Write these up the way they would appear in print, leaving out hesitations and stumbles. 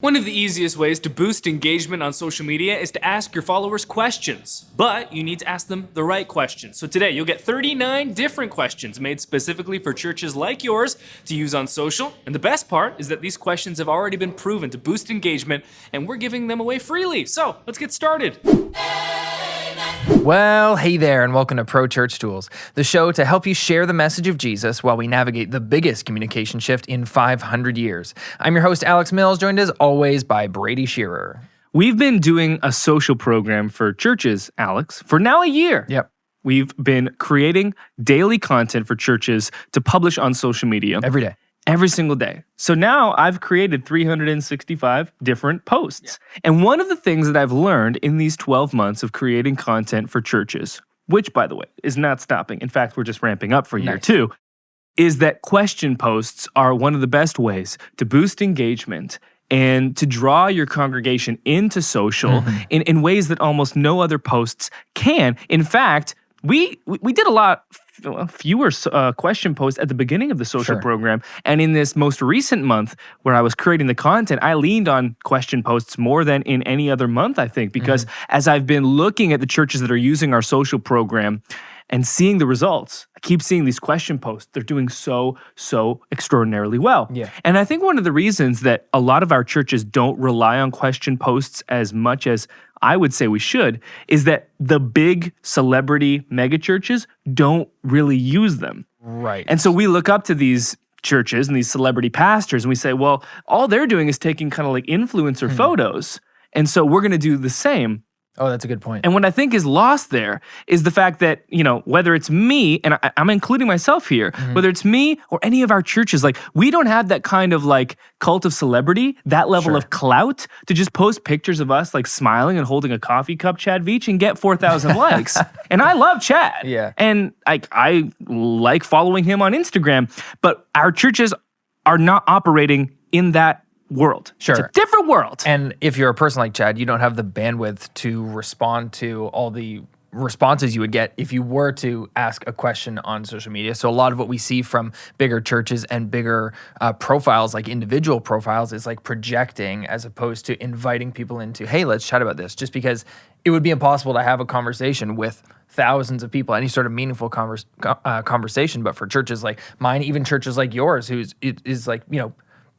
One of the easiest ways to boost engagement on social media is to ask your followers questions, but you need to ask them the right questions. So today you'll get 39 different questions made specifically for churches like yours to use on social. And the best part is that these questions have already been proven to boost engagement, and we're giving them away freely. So let's get started. Well, hey there, and welcome to Pro Church Tools, the show to help you share the message of Jesus while we navigate the biggest communication shift in 500 years. I'm your host, Alex Mills, joined as always by Brady Shearer. We've been doing a social program for churches, Alex, for now a year. Yep. We've been creating daily content for churches to publish on social media. Every day. Every single day. So now I've created 365 different posts. Yeah. And one of the things that I've learned in these 12 months of creating content for churches, which, by the way, is not stopping. In fact, we're just ramping up for year two, is that question posts are one of the best ways to boost engagement and to draw your congregation into social in ways that almost no other posts can. In fact, we did a lot fewer question posts at the beginning of the social program. And in this most recent month where I was creating the content, I leaned on question posts more than in any other month, I think, because as I've been looking at the churches that are using our social program and seeing the results, I keep seeing these question posts. They're doing so extraordinarily well. Yeah. And I think one of the reasons that a lot of our churches don't rely on question posts as much as I would say we should is that the big celebrity mega churches don't really use them. Right. And so we look up to these churches and these celebrity pastors and we say, well, all they're doing is taking kind of like influencer photos. And so we're going to do the same. Oh, that's a good point. And what I think is lost there is the fact that, you know, whether it's me, and I'm including myself here, whether it's me or any of our churches, like we don't have that kind of like cult of celebrity, that level of clout to just post pictures of us like smiling and holding a coffee cup, Chad Veach, and get 4,000 likes. And I love Chad. Yeah. And I like following him on Instagram, but our churches are not operating in that world. Sure. It's a different world. And if you're a person like Chad, you don't have the bandwidth to respond to all the responses you would get if you were to ask a question on social media. So a lot of what we see from bigger churches and bigger profiles, like individual profiles, is like projecting as opposed to inviting people into, hey, let's chat about this, just because it would be impossible to have a conversation with thousands of people, any sort of meaningful conversation. But for churches like mine, even churches like yours, is like, you know,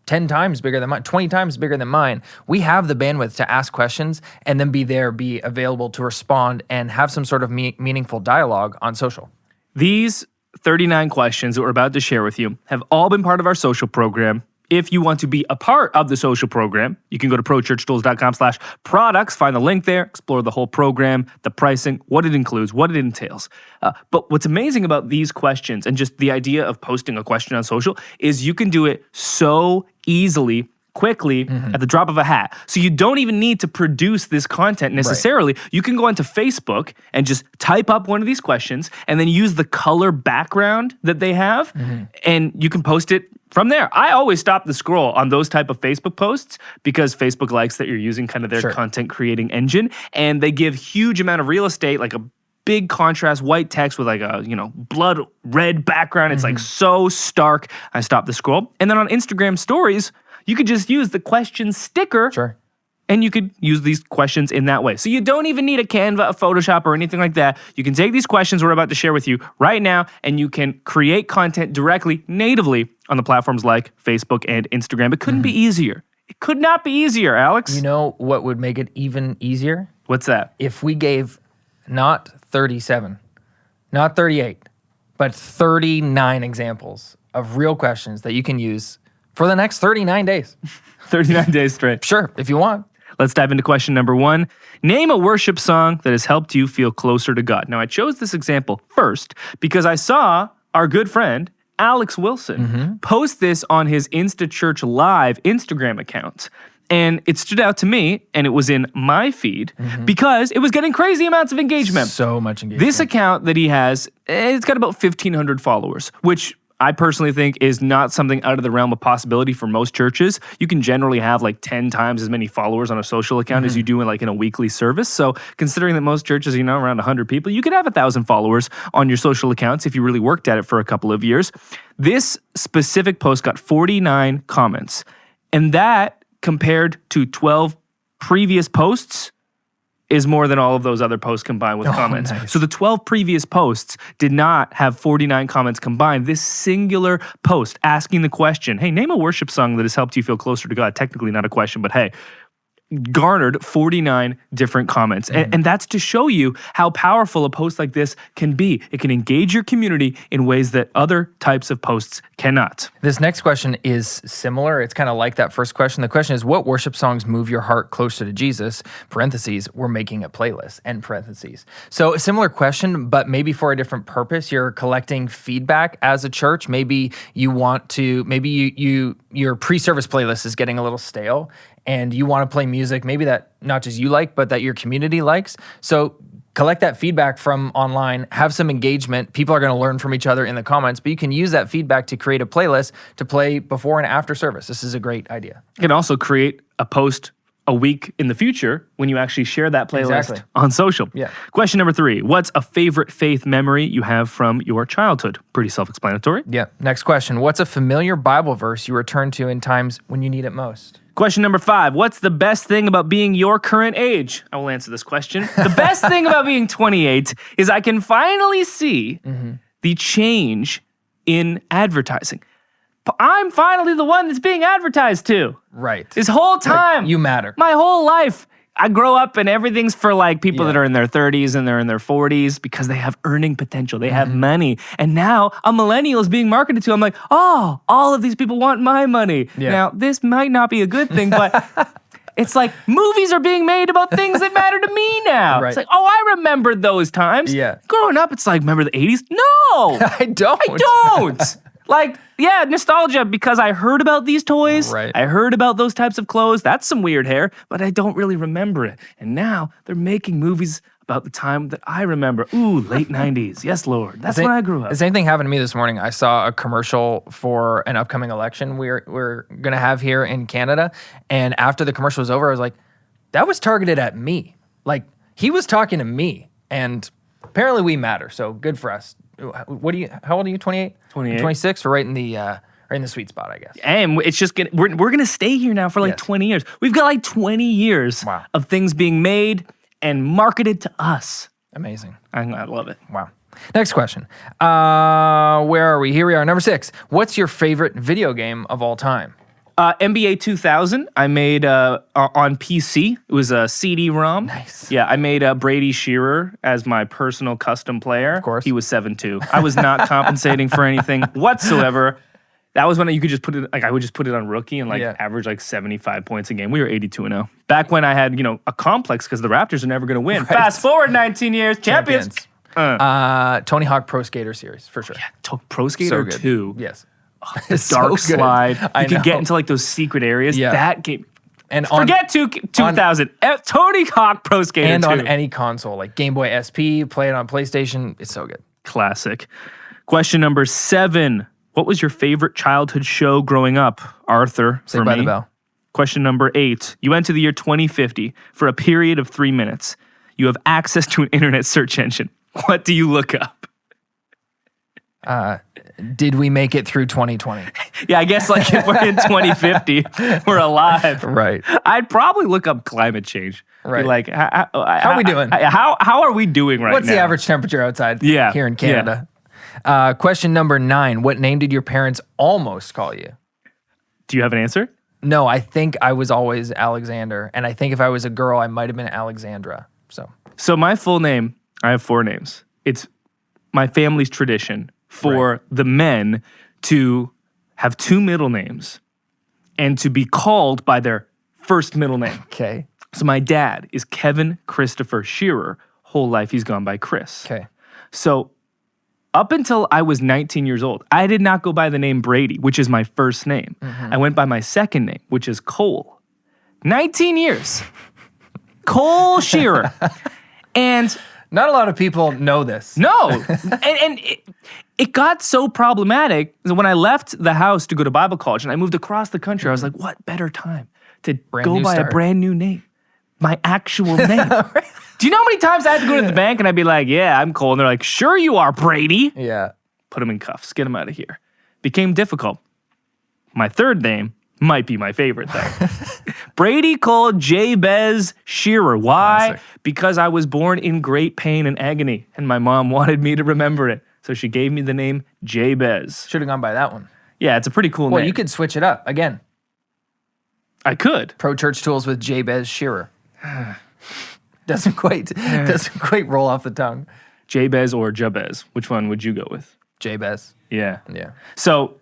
10 times bigger than mine, 20 times bigger than mine, we have the bandwidth to ask questions and then be available to respond and have some sort of meaningful dialogue on social. These 39 questions that we're about to share with you have all been part of our social program. If you want to be a part of the social program, you can go to prochurchtools.com/products, find the link there, explore the whole program, the pricing, what it includes, what it entails. But what's amazing about these questions and just the idea of posting a question on social is you can do it so easily, quickly, at the drop of a hat. So you don't even need to produce this content necessarily. Right. You can go onto Facebook and just type up one of these questions and then use the color background that they have, and you can post it from there. I always stop the scroll on those type of Facebook posts because Facebook likes that you're using kind of their content creating engine, and they give huge amount of real estate, like a big contrast white text with like a, you know, blood red background. It's like so stark. I stop the scroll. And then on Instagram stories, you could just use the question sticker. And you could use these questions in that way. So you don't even need a Canva, a Photoshop, or anything like that. You can take these questions we're about to share with you right now, and you can create content directly, natively, on the platforms like Facebook and Instagram. It couldn't be easier. It could not be easier, Alex. You know what would make it even easier? What's that? If we gave not 37, not 38, but 39 examples of real questions that you can use for the next 39 days. 39 days straight. Sure, if you want. Let's dive into question number 1. Name a worship song that has helped you feel closer to God. Now, I chose this example first because I saw our good friend, Alex Wilson, post this on his InstaChurch Live Instagram account. And it stood out to me, and it was in my feed because it was getting crazy amounts of engagement. So much engagement. This account that he has, it's got about 1,500 followers, which I personally think is not something out of the realm of possibility for most churches. You can generally have like 10 times as many followers on a social account as you do in a weekly service. So considering that most churches, you know, around 100 people, you could have 1,000 followers on your social accounts if you really worked at it for a couple of years. This specific post got 49 comments. And that compared to 12 previous posts is more than all of those other posts combined with comments. Nice. So the 12 previous posts did not have 49 comments combined. This singular post asking the question, hey, name a worship song that has helped you feel closer to God. Technically not a question, but hey, garnered 49 different comments. And that's to show you how powerful a post like this can be. It can engage your community in ways that other types of posts cannot. This next question is similar. It's kind of like that first question. The question is, what worship songs move your heart closer to Jesus? Parentheses, we're making a playlist, end parentheses. So a similar question, but maybe for a different purpose. You're collecting feedback as a church. Maybe you want to, your pre-service playlist is getting a little stale and you want to play music maybe that not just you like, but that your community likes. So collect that feedback from online, have some engagement. People are going to learn from each other in the comments, but you can use that feedback to create a playlist to play before and after service. This is a great idea. You can also create a post a week in the future when you actually share that playlist on social. Yeah. Question number 3, what's a favorite faith memory you have from your childhood? Pretty self-explanatory. Yeah. Next question. What's a familiar Bible verse you return to in times when you need it most? Question number 5, what's the best thing about being your current age? I will answer this question. The best thing about being 28 is I can finally see the change in advertising. I'm finally the one that's being advertised to. Right. This whole time. You matter. My whole life. I grow up and everything's for like people that are in their 30s and they're in their 40s because they have earning potential. They have money. And now a millennial is being marketed to. I'm like, oh, all of these people want my money. Yeah. Now, this might not be a good thing, but it's like movies are being made about things that matter to me now. Right. It's like, oh, I remember those times. Yeah. Growing up, it's like, remember the 80s? No. I don't. I don't. Like, yeah, nostalgia because I heard about these toys. Right. I heard about those types of clothes. That's some weird hair, but I don't really remember it. And now they're making movies about the time that I remember. Ooh, late 90s. Yes, Lord. That's when I grew up. The same thing happened to me this morning. I saw a commercial for an upcoming election we're going to have here in Canada. And after the commercial was over, I was like, that was targeted at me. Like, he was talking to me. And apparently we matter. So good for us. How old are you? 28? 28. 26? We're right in the sweet spot, I guess. And it's just we're gonna stay here now for like 20 years. We've got like 20 years of things being made and marketed to us. Amazing. I love it. Wow. Next question. Where are we? Here we are. Number 6. What's your favorite video game of all time? NBA 2000, I made on PC. It was a CD-ROM. Nice. Yeah, I made Brady Shearer as my personal custom player. Of course. He was 7'2". I was not compensating for anything whatsoever. That was when you could just put it, like I would just put it on rookie and average like 75 points a game. We were 82-0. Back when I had, a complex because the Raptors are never going to win. Right. Fast forward 19 years, champions. Tony Hawk Pro Skater Series, for sure. Yeah, Pro Skater 2. Yes. The dark slide. You could get into like those secret areas. Yeah. That game. And forget 2000. Tony Hawk Pro Skater and 2. on any console, like Game Boy SP, play it on PlayStation. It's so good. Classic. Question number 7. What was your favorite childhood show growing up? Arthur, Saved by the Bell. Question number 8. You enter the year 2050 for a period of 3 minutes. You have access to an internet search engine. What do you look up? Did we make it through 2020? Yeah, I guess like if we're in 2050, we're alive. Right. I'd probably look up climate change. Right. Be like, how are we doing? How are we doing right now? What's the average temperature outside here in Canada? Yeah. Question number 9. What name did your parents almost call you? Do you have an answer? No, I think I was always Alexander. And I think if I was a girl, I might have been Alexandra. So my full name, I have 4 names. It's my family's tradition for the men to have 2 middle names and to be called by their first middle name. Okay. So my dad is Kevin Christopher Shearer. Whole life he's gone by Chris. Okay. So up until I was 19 years old, I did not go by the name Brady, which is my first name. I went by my second name, which is Cole. 19 years. Cole Shearer. And not a lot of people know this. no. And it got so problematic that when I left the house to go to Bible college and I moved across the country, I was like, what better time to go by a brand new name? My actual name. Do you know how many times I had to go to the bank and I'd be like, yeah, I'm Cole. And they're like, sure you are, Brady. Yeah. Put him in cuffs. Get him out of here. Became difficult. My third name, Might be my favorite, though. Brady called Jabez Shearer. Why? Classic. Because I was born in great pain and agony, and my mom wanted me to remember it. So she gave me the name Jabez. Should have gone by that one. Yeah, it's a pretty cool Well, name. you could switch it up. Again, I could. Pro Church Tools with Jabez Shearer. Doesn't quite roll off the tongue. Jabez or Jabez. Which one would you go with? Jabez. Yeah. Yeah. So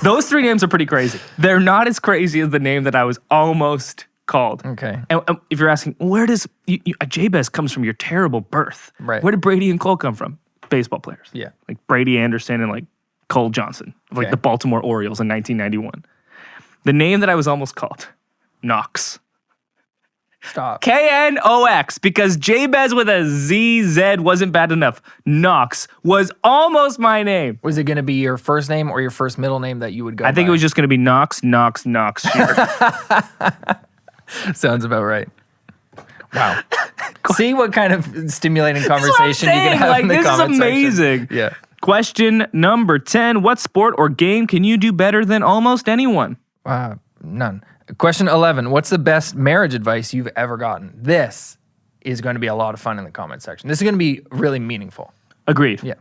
those three names are pretty crazy. They're not as crazy as the name that I was almost called. Okay. And if you're asking, where does Jabez comes from your terrible birth? Right. Where did Brady and Cole come from? Baseball players. Yeah. Like Brady Anderson and like Cole Johnson, of like Okay. the Baltimore Orioles in 1991. The name that I was almost called, Knox. Stop. Knox, because Jabez with a ZZ wasn't bad enough. Knox was almost my name. Was it going to be your first name or your first middle name that you would go I think by? it was just going to be Knox Shearer. Sounds about right. Wow. See what kind of stimulating That's what I'm conversation you can saying. have Like, in the this is comment section. amazing. Yeah. Question number 10. What sport or game can you do better than almost anyone? None. Question 11. What's the best marriage advice you've ever gotten? This is going to be a lot of fun in the comment section. This is going to be really meaningful. Agreed. Yeah.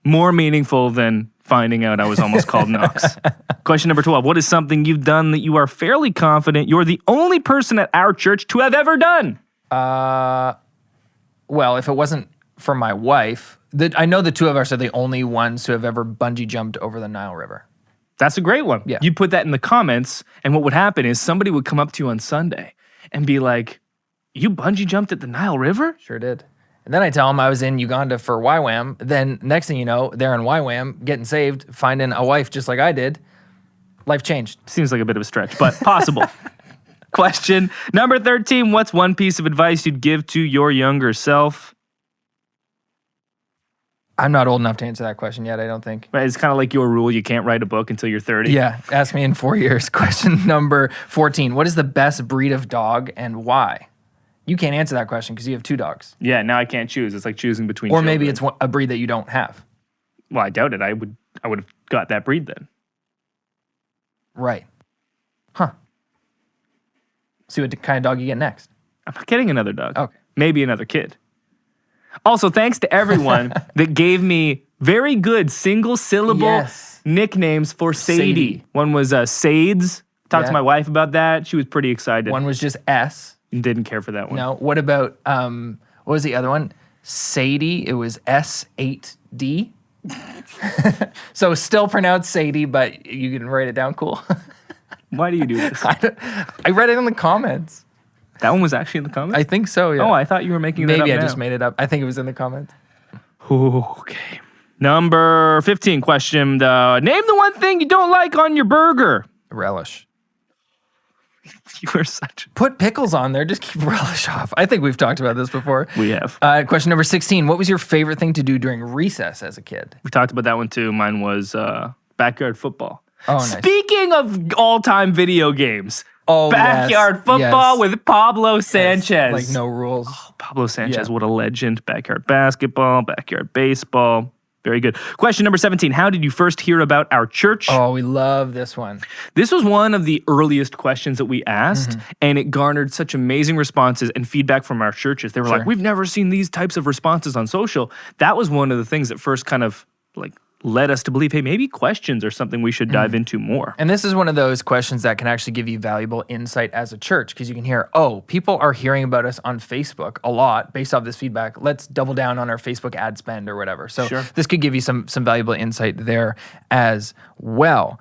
More meaningful than finding out I was almost called Knox. Question number 12. What is something you've done that you are fairly confident you're the only person at our church to have ever done? Well, if it wasn't for my wife, I know the two of us are the only ones who have ever bungee jumped over the Nile River. That's a great one. Yeah. You put that in the comments, and what would happen is somebody would come up to you on Sunday and be like, you bungee jumped at the Nile River? Sure did. And then I tell them I was in Uganda for YWAM. Then next thing you know, they're in YWAM, getting saved, finding a wife just like I did. Life changed. Seems like a bit of a stretch, but possible. Question number 13. What's one piece of advice you'd give to your younger self? I'm not old enough to answer that question yet, I don't think. Right, it's kind of like your rule. You can't write a book until you're 30. Yeah, ask me in 4 years. Question number 14. What is the best breed of dog and why? You can't answer that question because you have two dogs. Yeah, now I can't choose. It's like choosing between Or children. maybe it's a breed that you don't have. Well, I doubt it. I would have got that breed then. Right. Huh. See what kind of dog you get next. I'm not getting another dog. Okay. Maybe another kid. Also, thanks to everyone that gave me very good single-syllable Yes. nicknames for Sadie. Sadie. One was Sades. Talked Yeah. to my wife about that. She was pretty excited. One was just S. And didn't care for that one. No. What about, what was the other one? Sadie. It was S8D. So still pronounced Sadie, but you can write it down cool. Why do you do this? I read it in the comments. That one was actually in the comments? I think so, yeah. Oh, I thought you were making that up Maybe I now. just made it up. I think it was in the comments. Okay. Number 15 question. Name the one thing you don't like on your burger. Relish. You are such... Put pickles on there. Just keep relish off. I think we've talked about this before. We have. Question number 16. What was your favorite thing to do during recess as a kid? We talked about that one too. Mine was backyard football. Oh, nice. Speaking of all-time video games, Oh, backyard yes, football yes. with Pablo Sanchez. Like no rules. Pablo Sanchez, Yeah. what a legend. Backyard basketball, backyard baseball. Very good. Question number 17. How did you first hear about our church? Oh, we love this one. This was one of the earliest questions that we asked, and it garnered such amazing responses and feedback from our churches. They were like, we've never seen these types of responses on social. That was one of the things that first kind of like led us to believe, hey, maybe questions are something we should dive into more. And this is one of those questions that can actually give you valuable insight as a church because you can hear, oh, people are hearing about us on Facebook a lot based off this feedback. Let's double down on our Facebook ad spend or whatever. So this could give you some valuable insight there as well.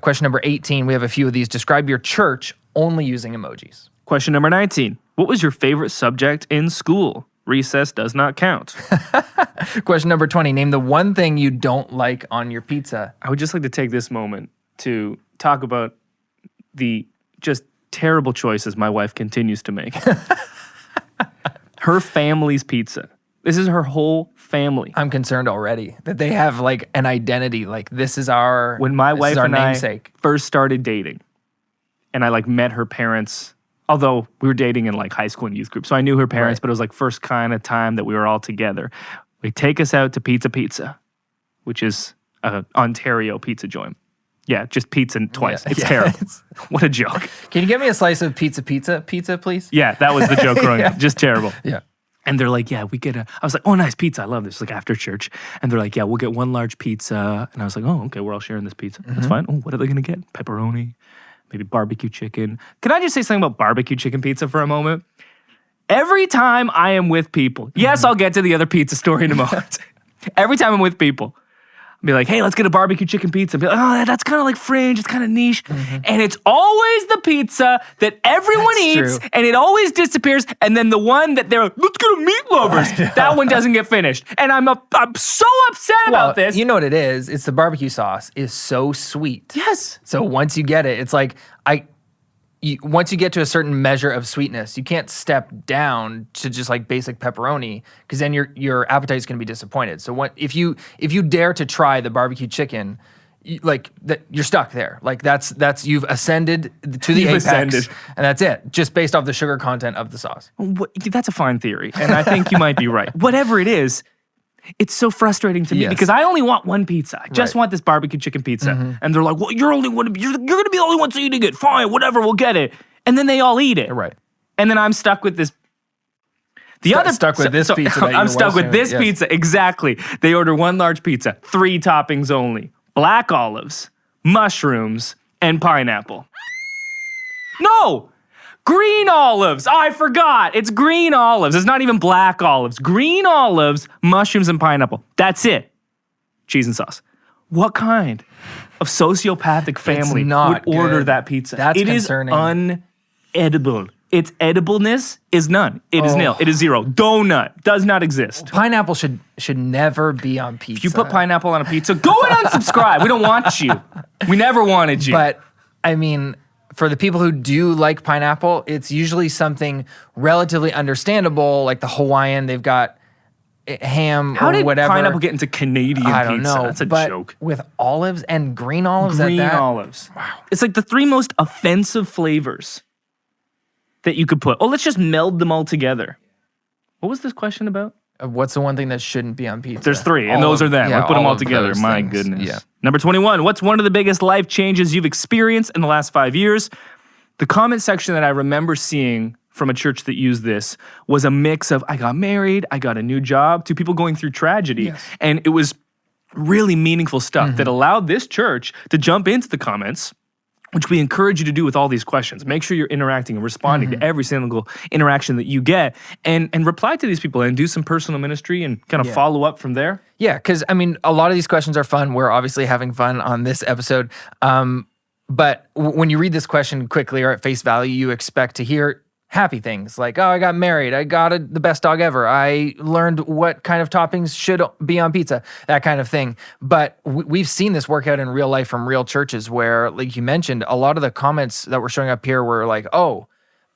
Question number 18, we have a few of these. Describe your church only using emojis. Question number 19. What was your favorite subject in school? Recess does not count. Question number 20, name the one thing you don't like on your pizza. I would just like to take this moment to talk about the just terrible choices my wife continues to make. Her family's pizza. This is her whole family. I'm concerned already that they have like an identity. Like this is our When my this wife is our and namesake. I first started dating, and I like met her parents, although we were dating in like high school and youth group, so I knew her parents, Right. but it was like first kind of time that we were all together. They take us out to Pizza, which is a Ontario pizza joint. Yeah, just pizza twice. Yeah. It's Yeah. terrible. What a joke. Can you get me a slice of pizza, please? Yeah, that was the joke growing up. Just terrible. Yeah. And they're like, yeah, we get I was like, oh, nice pizza. I love this. Like after church. And they're like, yeah, we'll get one large pizza. And I was like, oh, okay, we're all sharing this pizza. That's fine. Oh, what are they going to get? Pepperoni, maybe barbecue chicken. Can I just say something about barbecue chicken pizza for a moment? Every time I am with people, yes, I'll get to the other pizza story in a moment. Every time I'm with people, I'll be like, hey, let's get a barbecue chicken pizza. Be like, oh, that's kind of like fringe. It's kind of niche. And it's always the pizza that everyone That's eats, true. and it always disappears. And then the one that they're like, let's get a meat lovers. That one doesn't get finished. And I'm so upset about this. You know what it is? It's the barbecue sauce is so sweet. Yes. So once you get it, it's like once you get to a certain measure of sweetness, you can't step down to just like basic pepperoni because then your appetite is going to be disappointed. So if you dare to try the barbecue chicken, you're stuck there. Like that's you've ascended to the apex, ascended. and that's it. Just based off the sugar content of the sauce. That's a fine theory. And I think you might be right. Whatever it is, it's so frustrating to me Yes. because I only want one pizza. I just Right. want this barbecue chicken pizza. And they're like, well, you're going to be the only ones eating it. Fine, whatever, we'll get it. And then they all eat it. Right. And then I'm stuck with this. Stuck with this pizza that I'm you're stuck with wasting. this Yes. pizza. Exactly. They order one large pizza, 3 toppings only. Black olives, mushrooms, and pineapple. No! Green olives. I forgot. It's green olives. It's not even black olives. Green olives, mushrooms, and pineapple. That's it. Cheese and sauce. What kind of sociopathic family not would order good. that pizza? That's It is concerning. unedible. Its edibleness is none. It is nil. It is zero. Donut does not exist. Pineapple should never be on pizza. If you put pineapple on a pizza, go and unsubscribe. We don't want you. We never wanted you. But I mean, for the people who do like pineapple, it's usually something relatively understandable, like the Hawaiian. They've got ham How or did whatever. pineapple get into Canadian I don't pizza? know. That's a but joke. with olives and green olives, Green at that, olives. Wow. It's like the 3 most offensive flavors that you could put. Oh, let's just meld them all together. What was this question about? What's the one thing that shouldn't be on pizza? There's 3, and All those of- are them. yeah, I put them all of together. those My things. goodness. Yeah. Number 21. What's one of the biggest life changes you've experienced in the last 5 years? The comment section that I remember seeing from a church that used this was a mix of I got married, I got a new job, to people going through tragedy. Yes. And it was really meaningful stuff that allowed this church to jump into the comments, which we encourage you to do with all these questions. Make sure you're interacting and responding to every single interaction that you get and reply to these people and do some personal ministry and kind of follow up from there. Yeah, because I mean, a lot of these questions are fun. We're obviously having fun on this episode. But when you read this question quickly or at face value, you expect to hear happy things like, oh, I got married. I got the best dog ever. I learned what kind of toppings should be on pizza, that kind of thing. But we've seen this work out in real life from real churches where, like you mentioned, a lot of the comments that were showing up here were like, oh,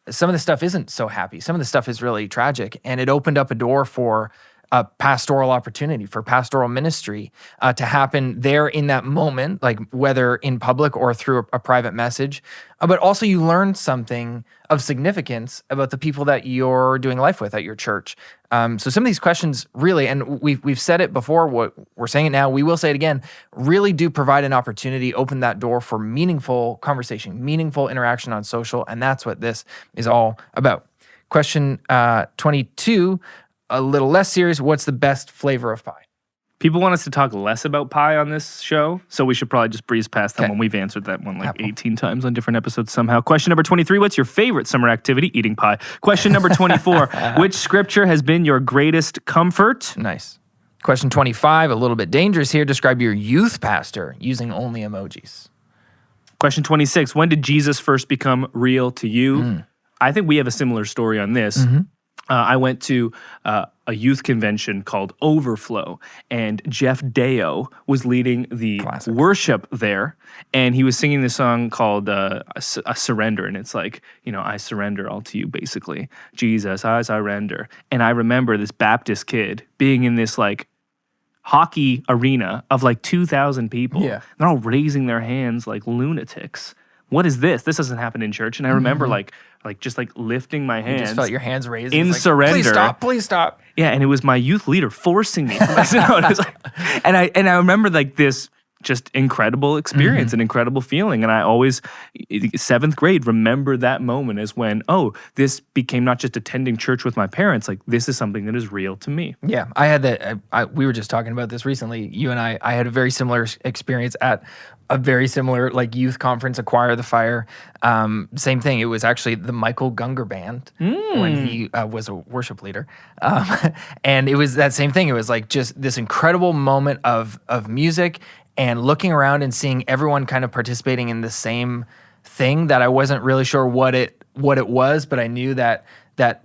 some of the stuff isn't so happy. Some of the stuff is really tragic. And it opened up a door for a pastoral opportunity, for pastoral ministry to happen there in that moment, like whether in public or through a private message. But also you learn something of significance about the people that you're doing life with at your church. So some of these questions really, and we've said it before, we're saying it now, we will say it again, really do provide an opportunity, open that door for meaningful conversation, meaningful interaction on social, and that's what this is all about. Question 22, a little less serious. What's the best flavor of pie? People want us to talk less about pie on this show, so we should probably just breeze past that Okay. one. We've answered that one like 18 times on different episodes somehow. Question number 23, what's your favorite summer activity? Eating pie. Question number 24, which scripture has been your greatest comfort? Nice. Question 25, a little bit dangerous here. Describe your youth pastor using only emojis. Question 26, when did Jesus first become real to you? I think we have a similar story on this. I went to a youth convention called Overflow, and Jeff Deo was leading the Classic. worship there, and he was singing this song called a Surrender, and it's like, I surrender all to you, basically. Jesus, I surrender. And I remember this Baptist kid being in this like hockey arena of like 2,000 people. Yeah. They're all raising their hands like lunatics. What is this? This doesn't happen in church. And I remember like just like lifting my hands. You just felt your hands raised. In It's like, surrender. Please stop. Please stop. Yeah, and it was my youth leader forcing me. And I remember like this just incredible experience, an incredible feeling. And I always, 7th grade, remember that moment as when, oh, this became not just attending church with my parents, like this is something that is real to me. Yeah, I had that. We were just talking about this recently. You and I had a very similar experience at a very similar like youth conference, Acquire the Fire. Same thing. It was actually the Michael Gungor band when he was a worship leader, and it was that same thing. It was like just this incredible moment of music and looking around and seeing everyone kind of participating in the same thing that I wasn't really sure what it was, but I knew that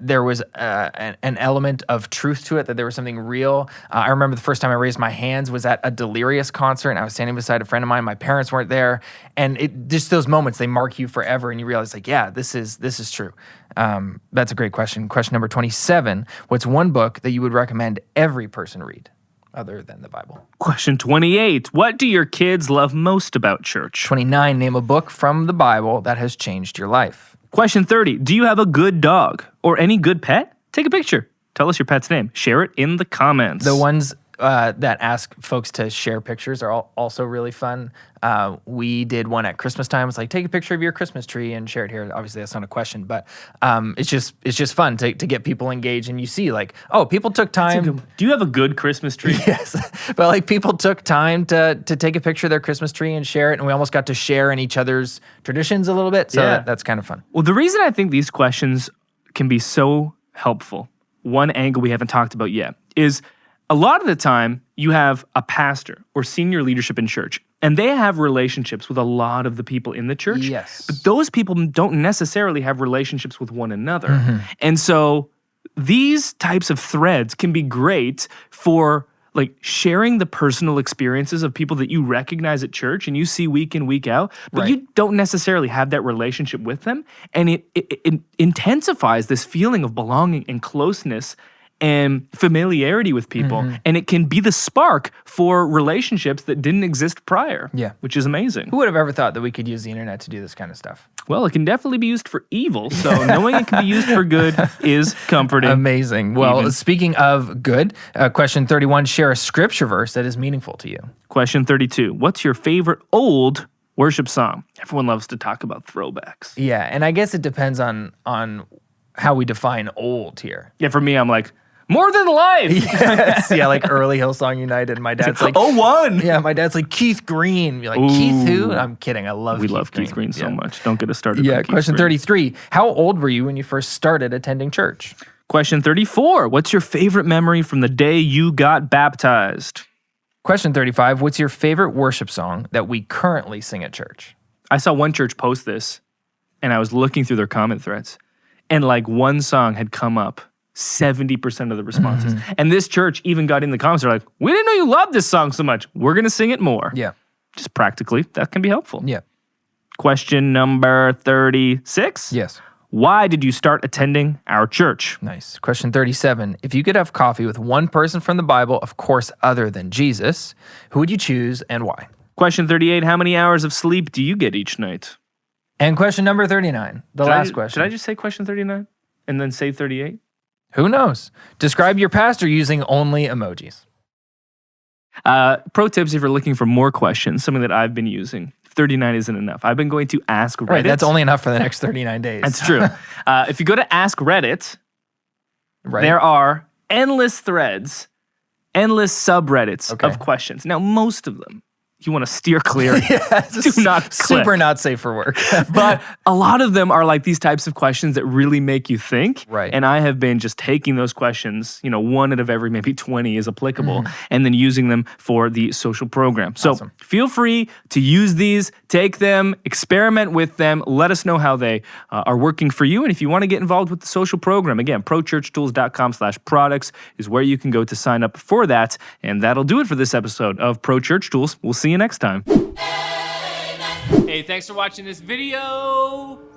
there was an element of truth to it, that there was something real. I remember the first time I raised my hands was at a Delirious concert, and I was standing beside a friend of mine. My parents weren't there, and it just those moments, they mark you forever, and you realize like, yeah, this is true. That's a great question. Question number 27, what's one book that you would recommend every person read other than the Bible? Question 28, what do your kids love most about church? 29, name a book from the Bible that has changed your life. Question 30, do you have a good dog or any good pet? Take a picture. Tell us your pet's name. Share it in the comments. The ones that ask folks to share pictures are also really fun. We did one at Christmas time. It's like, take a picture of your Christmas tree and share it here. Obviously, that's not a question, but it's just fun to get people engaged. And you see like, oh, people took time. Do you have a good Christmas tree? Yes. But like people took time to take a picture of their Christmas tree and share it. And we almost got to share in each other's traditions a little bit. So that's kind of fun. Well, the reason I think these questions can be so helpful, one angle we haven't talked about yet, is a lot of the time you have a pastor or senior leadership in church, and they have relationships with a lot of the people in the church. Yes. But those people don't necessarily have relationships with one another. And so these types of threads can be great for like sharing the personal experiences of people that you recognize at church and you see week in, week out, but you don't necessarily have that relationship with them. And it intensifies this feeling of belonging and closeness and familiarity with people. And it can be the spark for relationships that didn't exist prior, which is amazing. Who would have ever thought that we could use the internet to do this kind of stuff? Well, it can definitely be used for evil, so knowing it can be used for good is comforting. Amazing. Well, speaking of good, question 31, share a scripture verse that is meaningful to you. Question 32, what's your favorite old worship song? Everyone loves to talk about throwbacks. Yeah, and I guess it depends on how we define old here. Yeah, for me, I'm like, More Than Life. Yes. Yeah, like early Hillsong United. My dad's like, oh, one. Yeah, my dad's like, Keith Green. You're like, Keith who? I'm kidding. I love Keith Green. We love Keith Green so much. Don't get us started. Yeah, question 33. How old were you when you first started attending church? Question 34. What's your favorite memory from the day you got baptized? Question 35. What's your favorite worship song that we currently sing at church? I saw one church post this, and I was looking through their comment threads, and like one song had come up 70% of the responses. And this church even got in the comments. They're like, we didn't know you loved this song so much. We're going to sing it more. Yeah. Just practically, that can be helpful. Yeah. Question number 36. Yes. Why did you start attending our church? Nice. Question 37. If you could have coffee with one person from the Bible, of course, other than Jesus, who would you choose and why? Question 38. How many hours of sleep do you get each night? And question number 39, the last question. Did I just say question 39 and then say 38? Who knows? Describe your pastor using only emojis. Pro tips if you're looking for more questions, something that I've been using. 39 isn't enough. I've been going to Ask Reddit. Right, that's only enough for the next 39 days. That's true. If you go to Ask Reddit, there are endless threads, endless subreddits of questions. Now, most of them, you want to steer clear. Do not click. Super not safe for work. But a lot of them are like these types of questions that really make you think. Right. And I have been just taking those questions, one out of every maybe 20 is applicable, and then using them for the social program. So feel free to use these, take them, experiment with them, let us know how they are working for you. And if you want to get involved with the social program, again, prochurchtools.com/products is where you can go to sign up for that. And that'll do it for this episode of Pro Church Tools. We'll see you next time. Hey, thanks for watching this video.